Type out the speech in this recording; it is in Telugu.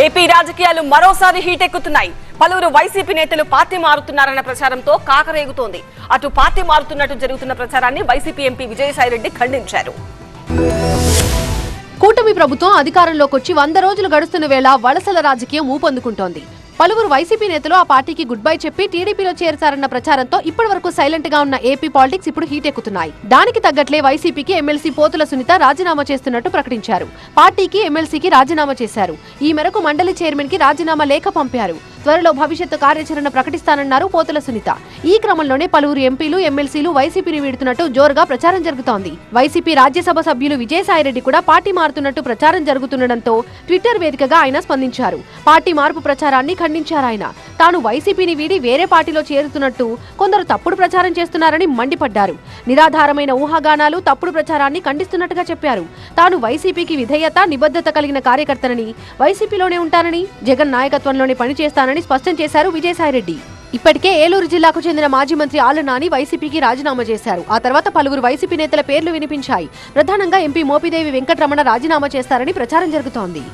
ఏపీ రాజకీయాలు మరోసారి హీటెక్కుతున్నాయి. పలువురు వైసీపీ నేతలు పార్టీ మారుతున్నారన్న ప్రచారంతో కాకరేగుతోంది. అటు పార్టీ మారుతున్నట్టు జరుగుతున్న ప్రచారాన్ని వైసీపీ ఎంపీ విజయసాయిరెడ్డి ఖండించారు. కూటమి ప్రభుత్వం అధికారంలోకి వచ్చి 100 రోజులు గడుస్తున్న వేళ వలసల రాజకీయం ఊపందుకుంటోంది. పలువురు వైసీపీ నేతలు ఆ పార్టీకి గుడ్ బై చెప్పి టీడీపీలో చేరతారన్న ప్రచారంతో ఇప్పటి వరకు సైలెంట్ గా ఉన్న ఏపీ పాలిటిక్స్ ఇప్పుడు హీట్ ఎక్కుతున్నాయి. దానికి తగ్గట్లే వైసీపీకి ఎమ్మెల్సీ పోతుల సునీత రాజీనామా చేస్తున్నట్టు ప్రకటించారు. పార్టీకి ఎమ్మెల్సీకి రాజీనామా చేశారు. ఈ మేరకు మండలి చైర్మన్ కి రాజీనామా లేఖ పంపారు. త్వరలో భవిష్యత్తు కార్యాచరణ ప్రకటిస్తానన్నారు పోతుల సునీత. ఈ క్రమంలోనే పలువురు ఎంపీలు ఎమ్మెల్సీలు వైసీపీని వీడుతున్నట్టు జోరుగా ప్రచారం జరుగుతోంది. వైసీపీ రాజ్యసభ సభ్యులు విజయసాయిరెడ్డి కూడా పార్టీ మారుతున్నట్టు ప్రచారం జరుగుతుండటంతో ట్విట్టర్ వేదికగా ఆయన స్పందించారు. పార్టీ మార్పు ప్రచారాన్ని ఖండించారు. ఆయన తాను వైసీపీని వీడి వేరే పార్టీలో చేరుతున్నట్టు కొందరు తప్పుడు ప్రచారం చేస్తున్నారని మండిపడ్డారు. నిరాధారమైన ఊహాగానాలు, తప్పుడు ప్రచారాన్ని ఖండిస్తున్నట్టుగా చెప్పారు. తాను వైసీపీకి విధేయత, నిబద్ధత కలిగిన కార్యకర్తనని, వైసీపీలోనే ఉంటానని, జగన్ నాయకత్వంలోనే పనిచేస్తానని స్పష్టం చేశారు విజయసాయిరెడ్డి. ఇప్పటికే ఏలూరు జిల్లాకు చెందిన మాజీ మంత్రి ఆళ్ల నాని వైసీపీకి రాజీనామా చేశారు. ఆ తర్వాత పలువురు వైసీపీ నేతల పేర్లు వినిపించాయి. ప్రధానంగా ఎంపీ మోపిదేవి వెంకటరమణ రాజీనామా చేస్తారని ప్రచారం జరుగుతోంది.